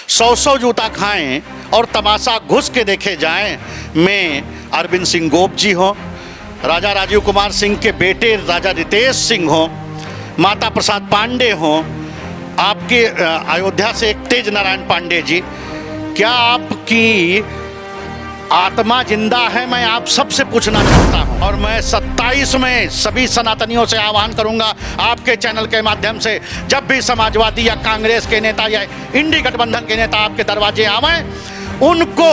100 जूता खाएं और तमाशा घुस के देखे जाएं। मैं अरविंद सिंह गोप जी हों, राजा राजीव कुमार सिंह के बेटे राजा रितेश सिंह हों, माता प्रसाद पांडे हों, आपके अयोध्या से एक तेज नारायण पांडे जी, क्या आपकी आत्मा जिंदा है? मैं आप सबसे पूछना चाहता हूं। और मैं 27 में सभी सनातनियों से आह्वान करूंगा आपके चैनल के माध्यम से, जब भी समाजवादी या कांग्रेस के नेता या इंडी गठबंधन के नेता आपके दरवाजे आवें, उनको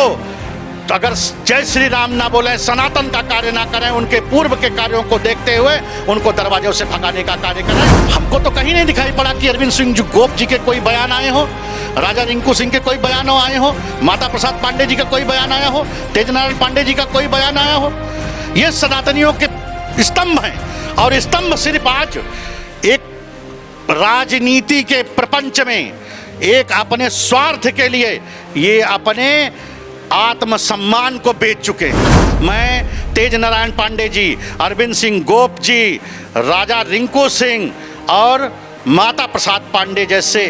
अगर जय श्री राम ना बोले, सनातन का कार्य ना करें, उनके पूर्व के कार्यों को देखते हुए उनको दरवाजों से भगाने का कार्य करें। हमको तो कहीं नहीं दिखाई पड़ा कि अरविंद सिंह गोप जी के कोई बयान आए हो, राजा रिंकू सिंह के कोई बयान आए हो, माता प्रसाद पांडे जी का कोई बयान आया हो, तेज नारायण पांडे जी का कोई बयान आया हो। ये सनातनियों के स्तंभ हैं और स्तंभ सिर्फ आज एक राजनीति के प्रपंच में एक अपने स्वार्थ के लिए ये अपने आत्मसम्मान को बेच चुके हैं। मैं तेज नारायण पांडे जी, अरविंद सिंह गोप जी, राजा रिंकू सिंह और माता प्रसाद पांडे जैसे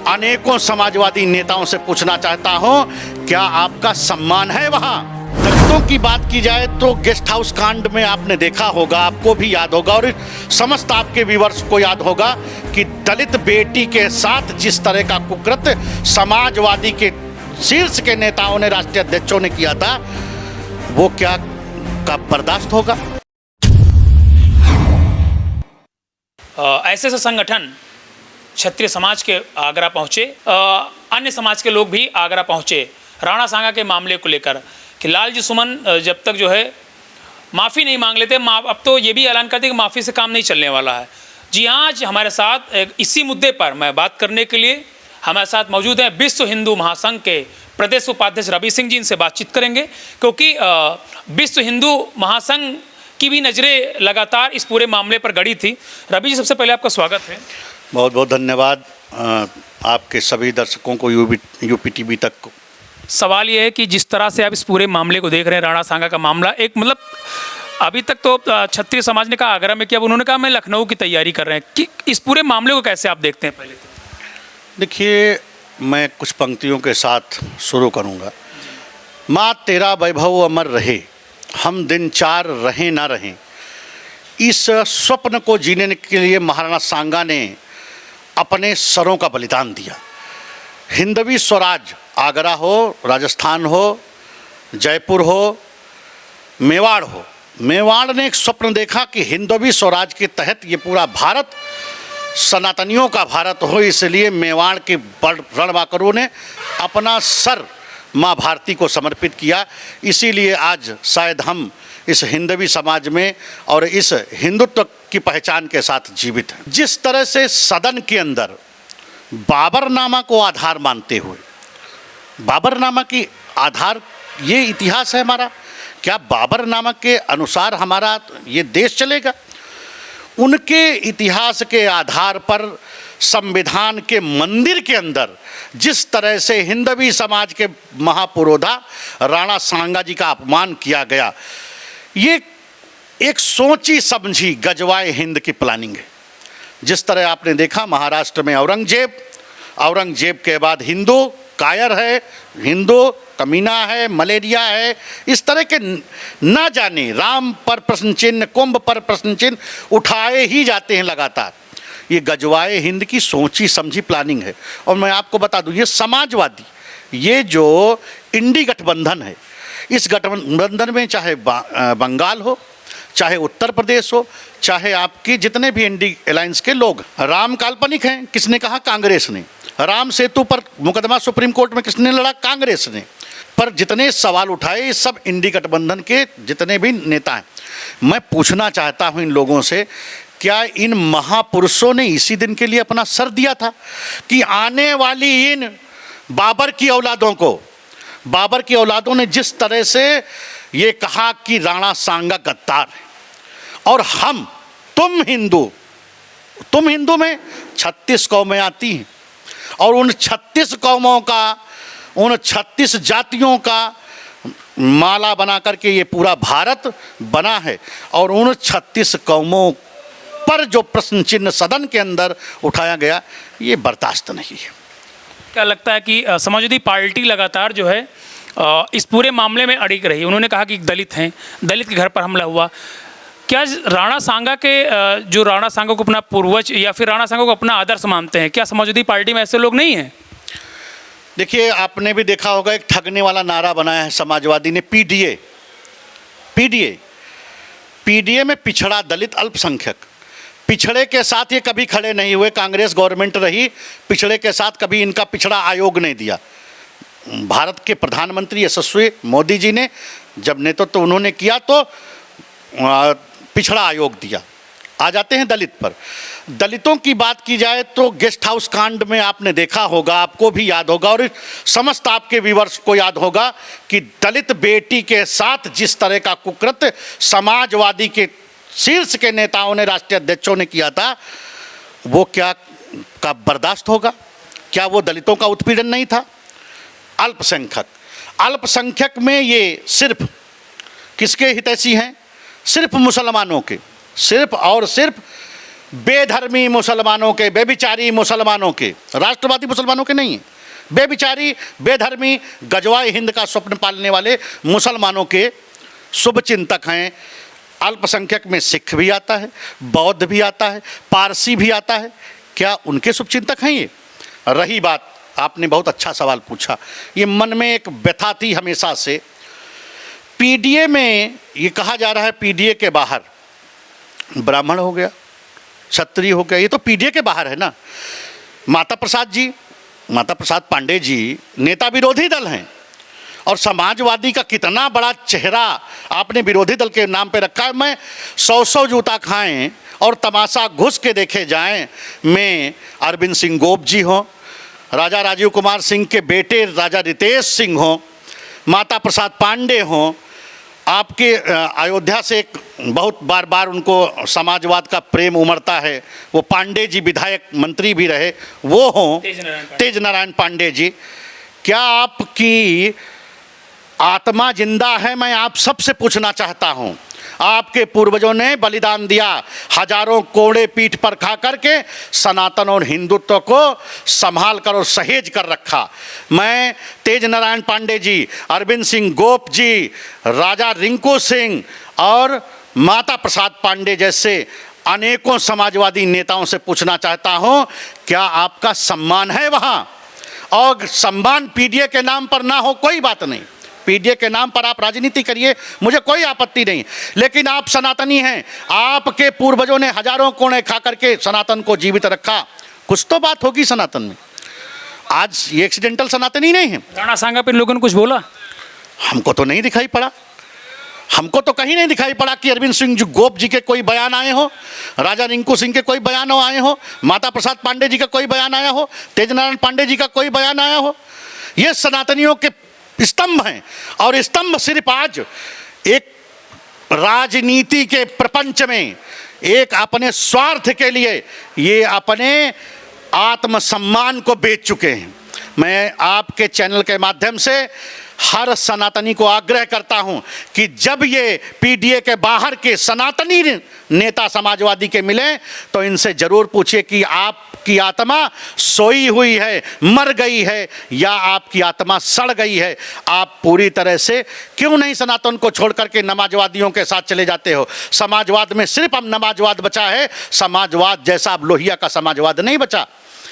अनेकों समाजवादी नेताओं से पूछना चाहता हूं, क्या आपका सम्मान है वहां? दलितों की बात की जाए तो गेस्ट हाउस कांड में आपने देखा होगा, आपको भी याद होगा और समस्त आपके व्यूअर्स को याद होगा कि दलित बेटी के साथ जिस तरह का कुकृत्य समाजवादी के शीर्ष के नेताओं ने, राष्ट्रीय अध्यक्षों ने किया था, वो क्या कब बर्दाश्त होगा? ऐसे संगठन क्षत्रिय समाज के आगरा पहुंचे, अन्य समाज के लोग भी आगरा पहुंचे राणा सांगा के मामले को लेकर कि लालजी सुमन जब तक जो है माफ़ी नहीं मांग लेते, अब तो ये भी ऐलान करते कि माफ़ी से काम नहीं चलने वाला है। जी हाँ, आज हमारे साथ इसी मुद्दे पर मैं बात करने के लिए हमारे साथ मौजूद हैं विश्व हिंदू महासंघ के प्रदेश उपाध्यक्ष रवि सिंह जी। इनसे बातचीत करेंगे क्योंकि विश्व हिंदू महासंघ की भी नज़रें लगातार इस पूरे मामले पर गड़ी थी। रवि जी, सबसे पहले आपका स्वागत है। बहुत बहुत धन्यवाद आपके सभी दर्शकों को, यूपीटीवी तक को। सवाल ये है कि जिस तरह से आप इस पूरे मामले को देख रहे हैं, राणा सांगा का मामला, एक मतलब अभी तक तो क्षत्रिय समाज ने कहा आगरा में किया, उन्होंने कहा मैं लखनऊ की तैयारी कर रहे हैं, कि इस पूरे मामले को कैसे आप देखते हैं? पहले तो देखिए, मैं कुछ पंक्तियों के साथ शुरू करूंगा। माँ तेरा वैभव अमर रहे, हम दिन चार रहें ना रहें। इस स्वप्न को जीने के लिए महाराणा सांगा ने अपने सरों का बलिदान दिया। हिंदवी स्वराज, आगरा हो, राजस्थान हो, जयपुर हो, मेवाड़ हो, मेवाड़ ने एक स्वप्न देखा कि हिंदवी स्वराज के तहत ये पूरा भारत सनातनियों का भारत हो, इसलिए मेवाड़ के रणबांकुरों ने अपना सर माँ भारती को समर्पित किया। इसीलिए आज शायद हम इस हिंदवी समाज में और इस हिंदुत्व की पहचान के साथ जीवित हैं। जिस तरह से सदन के अंदर बाबरनामा को आधार मानते हुए, बाबरनामा की आधार ये इतिहास है हमारा, क्या बाबरनामा के अनुसार हमारा ये देश चलेगा? उनके इतिहास के आधार पर संविधान के मंदिर के अंदर जिस तरह से हिंदवी समाज के महापुरोधा राणा सांगा जी का अपमान किया गया, ये एक सोची समझी गजवाए हिंद की प्लानिंग है। जिस तरह आपने देखा महाराष्ट्र में औरंगजेब के बाद हिंदू कायर है, हिंदू कमीना है, मलेरिया है, इस तरह के ना जाने राम पर प्रश्न चिन्ह, कुंभ पर प्रश्न चिन्ह उठाए ही जाते हैं लगातार। ये गजवाए हिंद की सोची समझी प्लानिंग है। और मैं आपको बता दूं, ये समाजवादी, ये जो इंडी गठबंधन है, इस गठबंधन में चाहे बंगाल हो, चाहे उत्तर प्रदेश हो, चाहे आपकी जितने भी इंडी अलायंस के लोग, राम काल्पनिक हैं, किसने कहा? कांग्रेस ने। राम सेतु पर मुकदमा सुप्रीम कोर्ट में किसने लड़ा? कांग्रेस ने। पर जितने सवाल उठाए सब इंडी गठबंधन के जितने भी नेता हैं। मैं पूछना चाहता हूं इन लोगों से, क्या इन महापुरुषों ने इसी दिन के लिए अपना सर दिया था कि आने वाली इन बाबर की औलादों ने जिस तरह से ये कहा कि राणा सांगा गद्दार है और तुम हिंदू में 36 कौमें आती हैं और उन 36 कौमों का, उन 36 जातियों का माला बना करके ये पूरा भारत बना है और उन 36 कौमों पर जो प्रश्न चिन्ह सदन के अंदर उठाया गया, ये बर्दाश्त नहीं है। क्या लगता है कि समाजवादी पार्टी लगातार जो है इस पूरे मामले में अड़िग रही? उन्होंने कहा कि दलित हैं, दलित के घर पर हमला हुआ। क्या राणा सांगा के जो राणा सांगा को अपना पूर्वज या फिर राणा सांगा को अपना आदर्श मानते हैं, क्या समाजवादी पार्टी में ऐसे लोग नहीं हैं? देखिए, आपने भी देखा होगा एक ठगने वाला नारा बनाया है समाजवादी ने, पीडीए। पीडीए पीडीए में पिछड़ा, दलित, अल्पसंख्यक। पिछड़े के साथ ये कभी खड़े नहीं हुए। कांग्रेस गवर्नमेंट रही, पिछड़े के साथ कभी इनका पिछड़ा आयोग नहीं दिया। भारत के प्रधानमंत्री यशस्वी मोदी जी ने जब नेतृत्व तो उन्होंने किया तो पिछड़ा आयोग दिया। आ जाते हैं दलित पर। दलितों की बात की जाए तो गेस्ट हाउस कांड में आपने देखा होगा, आपको भी याद होगा और समस्त आपके व्यूअर्स को याद होगा कि दलित बेटी के साथ जिस तरह का कुकृत्य समाजवादी के शीर्ष के नेताओं ने, राष्ट्रीय अध्यक्षों ने किया था, वो क्या का बर्दाश्त होगा? क्या वो दलितों का उत्पीड़न नहीं था? अल्पसंख्यक में ये सिर्फ किसके हितैषी हैं? सिर्फ मुसलमानों के, सिर्फ और सिर्फ बेधर्मी मुसलमानों के, बेविचारी मुसलमानों के, राष्ट्रवादी मुसलमानों के नहीं है। बेविचारी, बेधर्मी, गजवाए हिंद का स्वप्न पालने वाले मुसलमानों के शुभचिंतक हैं। अल्पसंख्यक में सिख भी आता है, बौद्ध भी आता है, पारसी भी आता है। क्या उनके शुभचिंतक हैं ये? रही बात, आपने बहुत अच्छा सवाल पूछा, ये मन में एक व्यथा थी हमेशा से। पीडीए में ये कहा जा रहा है पीडीए के बाहर ब्राह्मण हो गया, क्षत्रिय हो गया, ये तो पीडीए के बाहर है ना। माता प्रसाद पांडे जी नेता विरोधी दल हैं और समाजवादी का कितना बड़ा चेहरा आपने विरोधी दल के नाम पे रखा है। मैं 100 जूता खाएं और तमाशा घुस के देखे जाएं में अरविंद सिंह गोप जी हों, राजा राजीव कुमार सिंह के बेटे राजा रितेश सिंह हों, माता प्रसाद पांडे हों, आपके अयोध्या से एक बहुत बार बार उनको समाजवाद का प्रेम उमड़ता है, वो पांडे जी विधायक मंत्री भी रहे, वो हों तेज नारायण पांडे जी। क्या आपकी आत्मा जिंदा है? मैं आप सबसे पूछना चाहता हूँ। आपके पूर्वजों ने बलिदान दिया, हजारों कोड़े पीठ पर खा करके सनातन और हिंदुत्व को संभाल कर और सहेज कर रखा। मैं तेज नारायण पांडे जी, अरविंद सिंह गोप जी, राजा रिंकू सिंह और माता प्रसाद पांडे जैसे अनेकों समाजवादी नेताओं से पूछना चाहता हूँ, क्या आपका सम्मान है वहाँ? और सम्मान पीडीए के नाम पर ना हो कोई बात नहीं, पीडीए के नाम पर आप राजनीति करिए, मुझे कोई आपत्ति नहीं, लेकिन आप सनातनी हैं। आपके पूर्वजों ने हजारों कोड़े खा करके सनातन को जीवित रखा, कुछ तो बात होगी सनातन में। आज ये एक्सीडेंटल सनातनी नहीं है। राणा सांगा पे लोगों ने कुछ बोला? हमको तो नहीं दिखाई पड़ा, हमको तो कहीं नहीं दिखाई पड़ा कि अरविंद सिंह गोप जी के कोई बयान आए हो, राजा रिंकू सिंह के कोई बयान आए हो, माता प्रसाद पांडे जी का कोई बयान आया हो, तेज नारायण पांडे जी का कोई बयान आया हो। ये सनातनियों के स्तंभ हैं और स्तंभ सिर्फ आज एक राजनीति के प्रपंच में एक अपने स्वार्थ के लिए ये अपने आत्मसम्मान को बेच चुके हैं। मैं आपके चैनल के माध्यम से हर सनातनी को आग्रह करता हूं कि जब ये पीडीए के बाहर के सनातनी नेता समाजवादी के मिले तो इनसे जरूर पूछिए कि आपकी आत्मा सोई हुई है, मर गई है या आपकी आत्मा सड़ गई है। आप पूरी तरह से क्यों नहीं सनातन को छोड़ करके नमाजवादियों के साथ चले जाते हो? समाजवाद में सिर्फ अब नमाजवाद बचा है, समाजवाद जैसा अब लोहिया का समाजवाद नहीं बचा।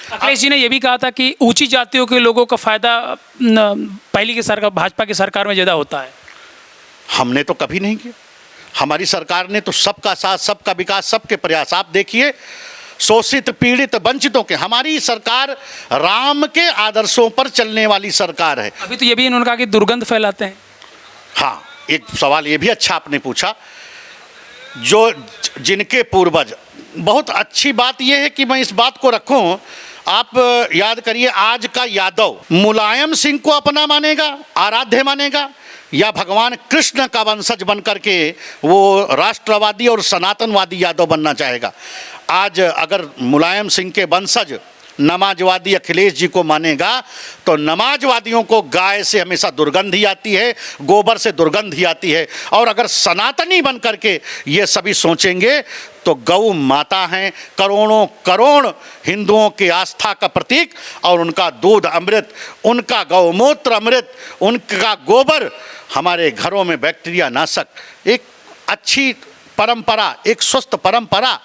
अखिलेश जी ने यह भी कहा था कि ऊंची जातियों के लोगों का फायदा पहली की सरकार, भाजपा की सरकार में ज़्यादा होता है। हमने तो कभी नहीं किया, हमारी सरकार ने तो सबका साथ, सबका विकास, सबके प्रयास। आप देखिए, शोषित, पीड़ित, वंचितों के, हमारी सरकार राम के आदर्शों पर चलने वाली सरकार है। अभी तो ये भी इन्होंने कहा कि दुर्गंध फैलाते हैं। हाँ, एक सवाल ये भी अच्छा आपने पूछा, जो जिनके पूर्वज, बहुत अच्छी बात यह है कि मैं इस बात को रखूं। आप याद करिए, आज का यादव मुलायम सिंह को अपना मानेगा, आराध्य मानेगा, या भगवान कृष्ण का वंशज बन करके वो राष्ट्रवादी और सनातनवादी यादव बनना चाहेगा? आज अगर मुलायम सिंह के वंशज नमाजवादी अखिलेश जी को मानेगा तो नमाजवादियों को गाय से हमेशा दुर्गंध ही आती है, गोबर से दुर्गंध ही आती है। और अगर सनातनी बन करके ये सभी सोचेंगे तो गौ माता हैं, करोड़ों करोड़ हिंदुओं की आस्था का प्रतीक, और उनका दूध अमृत, उनका गौमूत्र अमृत, उनका गोबर हमारे घरों में बैक्टीरिया नाशक एक अच्छी परंपरा, एक स्वस्थ परंपरा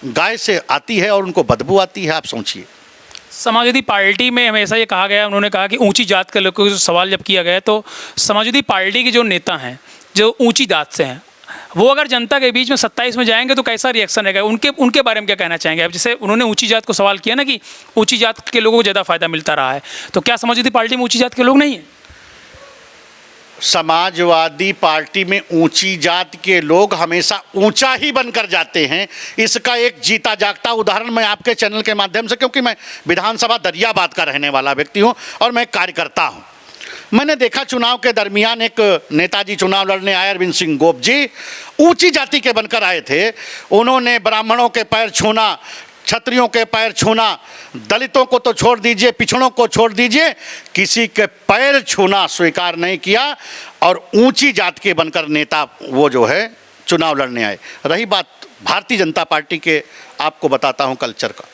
गाय से आती है और उनको बदबू आती है। आप सोचिए। समाजवादी पार्टी में हमेशा ये कहा गया, उन्होंने कहा कि ऊंची जात के लोगों को सवाल जब किया गया तो समाजवादी पार्टी के जो नेता हैं जो ऊंची जात से हैं वो अगर जनता के बीच में 27 में जाएंगे तो कैसा रिएक्शन रहेगा, उनके बारे में क्या कहना चाहेंगे आप? जैसे उन्होंने ऊंची जात को सवाल किया ना कि ऊंची जात के लोगों को ज़्यादा फायदा मिलता रहा है, तो क्या समाजवादी पार्टी में ऊंची जात के लोग नहीं हैं? समाजवादी पार्टी में ऊंची जात के लोग हमेशा ऊंचा ही बनकर जाते हैं। इसका एक जीता जागता उदाहरण मैं आपके चैनल के माध्यम से, क्योंकि मैं विधानसभा दरियाबाद का रहने वाला व्यक्ति हूं और मैं कार्यकर्ता हूं, मैंने देखा चुनाव के दरमियान एक नेताजी चुनाव लड़ने आए, अरविंद सिंह गोप जी ऊंची जाति के बनकर आए थे। उन्होंने ब्राह्मणों के पैर छूना, क्षत्रियों के पैर छूना, दलितों को तो छोड़ दीजिए, पिछड़ों को छोड़ दीजिए, किसी के पैर छूना स्वीकार नहीं किया और ऊंची जात के बनकर नेता वो जो है चुनाव लड़ने आए। रही बात भारतीय जनता पार्टी के, आपको बताता हूं कल्चर का।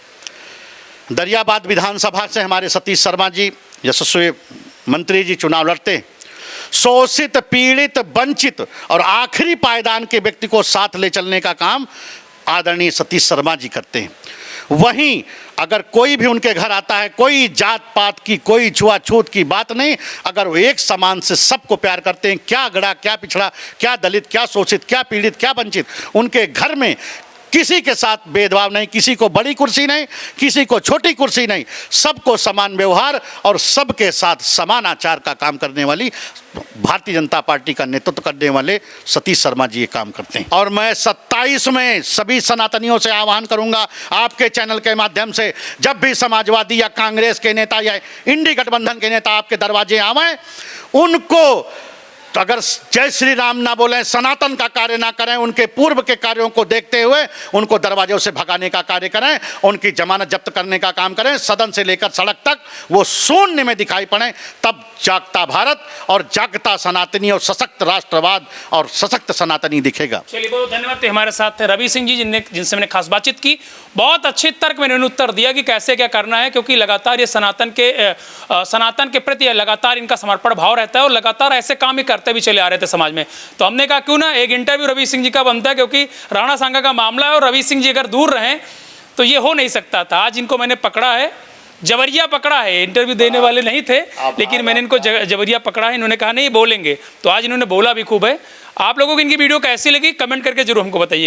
दरियाबाद विधानसभा से हमारे सतीश शर्मा जी यशस्वी मंत्री जी चुनाव लड़ते हैं। शोषित, पीड़ित, वंचित और आखिरी पायदान के व्यक्ति को साथ ले चलने का काम आदरणीय सतीश शर्मा जी करते हैं। वहीं अगर कोई भी उनके घर आता है, कोई जात पात की, कोई छुआछूत की बात नहीं, अगर वो एक समान से सबको प्यार करते हैं, क्या गड़ा, क्या पिछड़ा, क्या दलित, क्या शोषित, क्या पीड़ित, क्या वंचित, उनके घर में किसी के साथ भेदभाव नहीं, किसी को बड़ी कुर्सी नहीं, किसी को छोटी कुर्सी नहीं, सबको समान व्यवहार और सबके साथ समान आचार का काम करने वाली भारतीय जनता पार्टी का नेतृत्व करने वाले सतीश शर्मा जी ये काम करते हैं। और मैं 27 में सभी सनातनियों से आह्वान करूंगा आपके चैनल के माध्यम से, जब भी समाजवादी या कांग्रेस के नेता या इंडी गठबंधन के नेता आपके दरवाजे आवें, उनको तो अगर जय श्री राम ना बोलें, सनातन का कार्य ना करें, उनके पूर्व के कार्यों को देखते हुए उनको दरवाजों से भगाने का कार्य करें, उनकी जमानत जब्त करने का काम करें, सदन से लेकर सड़क तक वो शून्य में दिखाई पड़े, तब जागता भारत और जागता सनातनी और सशक्त राष्ट्रवाद और सशक्त सनातनी दिखेगा। चलिए, बहुत धन्यवाद। तो हमारे साथ थे रवि सिंह जी जिनसे मैंने खास बातचीत की। बहुत अच्छे तर्क में इन्होंने उत्तर दिया कि कैसे क्या करना है, क्योंकि लगातार ये सनातन के प्रति लगातार इनका समर्पण भाव रहता है और लगातार ऐसे काम ही करते भी चले आ रहे थे समाज में। तो हमने कहा क्यों ना एक इंटरव्यू रवि सिंह जी का बनता है, क्योंकि राणा सांगा का मामला है और रवि सिंह जी अगर दूर रहें तो ये हो नहीं सकता था। आज इनको मैंने पकड़ा है, जबरिया पकड़ा है, इंटरव्यू देने वाले नहीं थे, लेकिन मैंने इनको जबरिया पकड़ा है। इन्होंने कहा नहीं बोलेंगे, तो आज इन्होंने बोला भी खूब है। आप लोगों को इनकी वीडियो कैसी लगी कमेंट करके जरूर हमको बताइए।